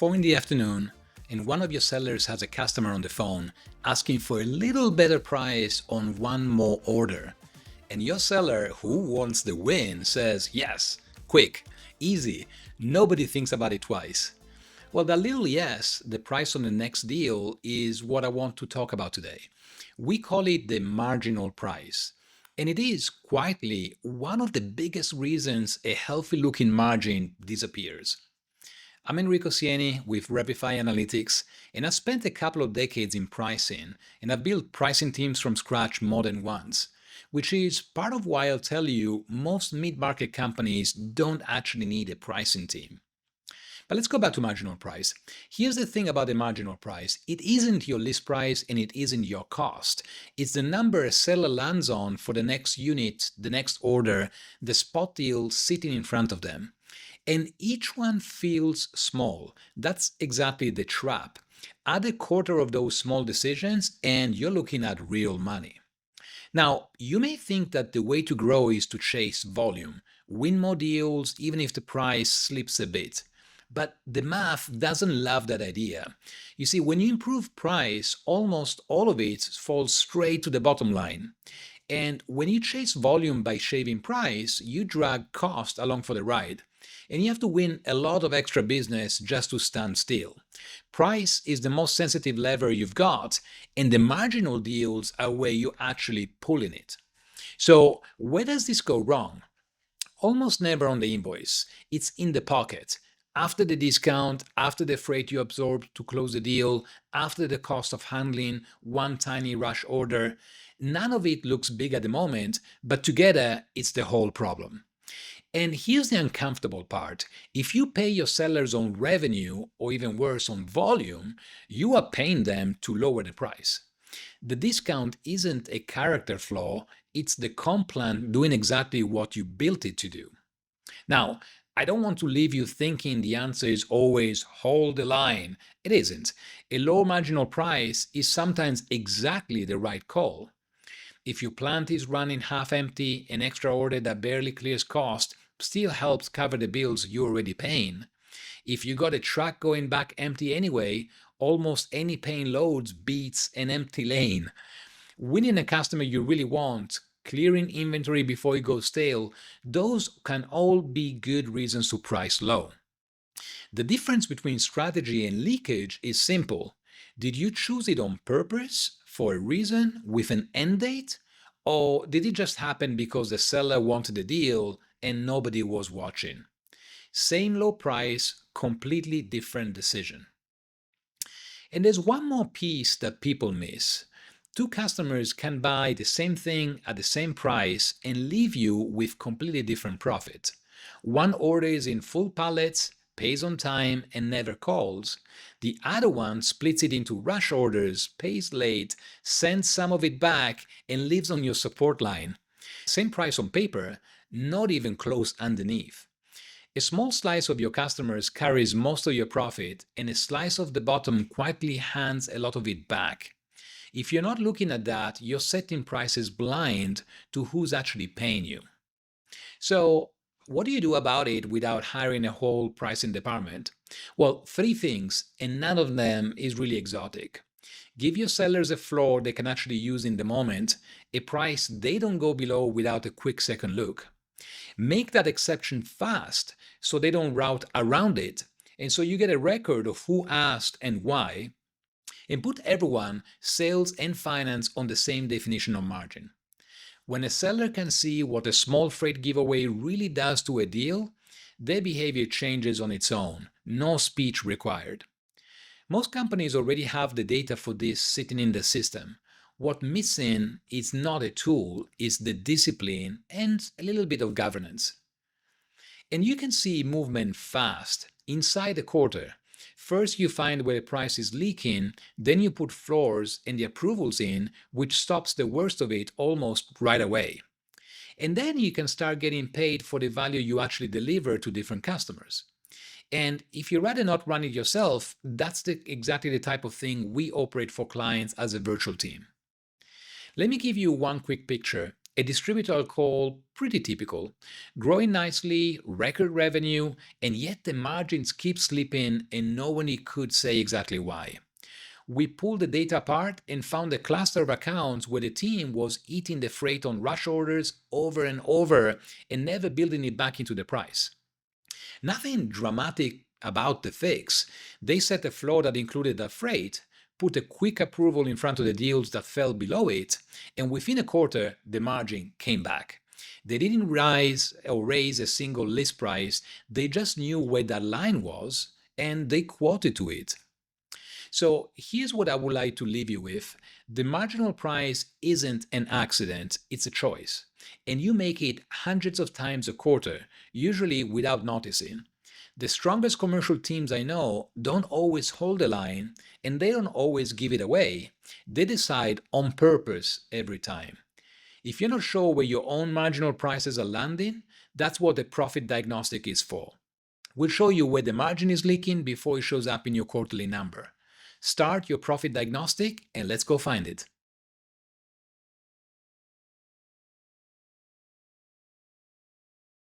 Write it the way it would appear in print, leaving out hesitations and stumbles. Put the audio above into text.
4 in the afternoon and one of your sellers has a customer on the phone asking for a little better price on one more order. And your seller, who wants the win, says, yes, quick, easy, nobody thinks about it twice. Well, that little yes, the price on the next deal, is what I want to talk about today. We call it the marginal price. And it is quietly one of the biggest reasons a healthy looking margin disappears. I'm Enrico Sieni with Repify Analytics, and I've spent a couple of decades in pricing, and I've built pricing teams from scratch more than once, which is part of why I'll tell you most mid-market companies don't actually need a pricing team. But let's go back to marginal price. Here's the thing about the marginal price. It isn't your list price and it isn't your cost. It's the number a seller lands on for the next unit, the next order, the spot deal sitting in front of them. And each one feels small. That's exactly the trap. Add a quarter of those small decisions and you're looking at real money. Now, you may think that the way to grow is to chase volume, win more deals, even if the price slips a bit. But the math doesn't love that idea. You see, when you improve price, almost all of it falls straight to the bottom line. And when you chase volume by shaving price, you drag cost along for the ride. And you have to win a lot of extra business just to stand still. Price is the most sensitive lever you've got, and the marginal deals are where you're actually pulling it. So where does this go wrong? Almost never on the invoice. It's in the pocket. After the discount, after the freight you absorbed to close the deal, after the cost of handling one tiny rush order, none of it looks big at the moment, but together it's the whole problem. And here's the uncomfortable part. If you pay your sellers on revenue, or even worse, on volume, you are paying them to lower the price. The discount isn't a character flaw, it's the comp plan doing exactly what you built it to do. Now, I don't want to leave you thinking the answer is always hold the line. It isn't. A low marginal price is sometimes exactly the right call. If your plant is running half empty, an extra order that barely clears cost still helps cover the bills you're already paying. If you got a truck going back empty anyway, almost any paying loads beats an empty lane. Winning a customer you really want, clearing inventory before it goes stale, those can all be good reasons to price low. The difference between strategy and leakage is simple. Did you choose it on purpose, for a reason, with an end date? Or did it just happen because the seller wanted a deal and nobody was watching? Same low price, completely different decision. And there's one more piece that people miss. Two customers can buy the same thing at the same price and leave you with completely different profit. One order is in full pallets, pays on time, and never calls. The other one splits it into rush orders, pays late, sends some of it back, and lives on your support line. Same price on paper, not even close underneath. A small slice of your customers carries most of your profit, and a slice of the bottom quietly hands a lot of it back. If you're not looking at that, you're setting prices blind to who's actually paying you. So, what do you do about it without hiring a whole pricing department? Well, 3 things, and none of them is really exotic. Give your sellers a floor they can actually use in the moment, a price they don't go below without a quick second look. Make that exception fast so they don't route around it, and so you get a record of who asked and why, and put everyone, sales and finance, on the same definition of margin. When a seller can see what a small freight giveaway really does to a deal, their behavior changes on its own, no speech required. Most companies already have the data for this sitting in the system. What's missing is not a tool, it's the discipline and a little bit of governance. And you can see movement fast, inside a quarter. First, you find where the price is leaking, then you put floors and the approvals in, which stops the worst of it almost right away. And then you can start getting paid for the value you actually deliver to different customers. And if you'd rather not run it yourself, that's exactly the type of thing we operate for clients as a virtual team. Let me give you one quick picture. A distributor I'll call pretty typical, growing nicely, record revenue, and yet the margins keep slipping and no one could say exactly why. We pulled the data apart and found a cluster of accounts where the team was eating the freight on rush orders over and over and never building it back into the price. Nothing dramatic about the fix. They set a floor that included the freight, put a quick approval in front of the deals that fell below it, and within a quarter, the margin came back. They didn't rise or raise a single list price, they just knew where that line was and they quoted to it. So here's what I would like to leave you with. The marginal price isn't an accident, it's a choice. And you make it hundreds of times a quarter, usually without noticing. The strongest commercial teams I know don't always hold the line and they don't always give it away. They decide on purpose every time. If you're not sure where your own marginal prices are landing, that's what the profit diagnostic is for. We'll show you where the margin is leaking before it shows up in your quarterly number. Start your profit diagnostic and let's go find it.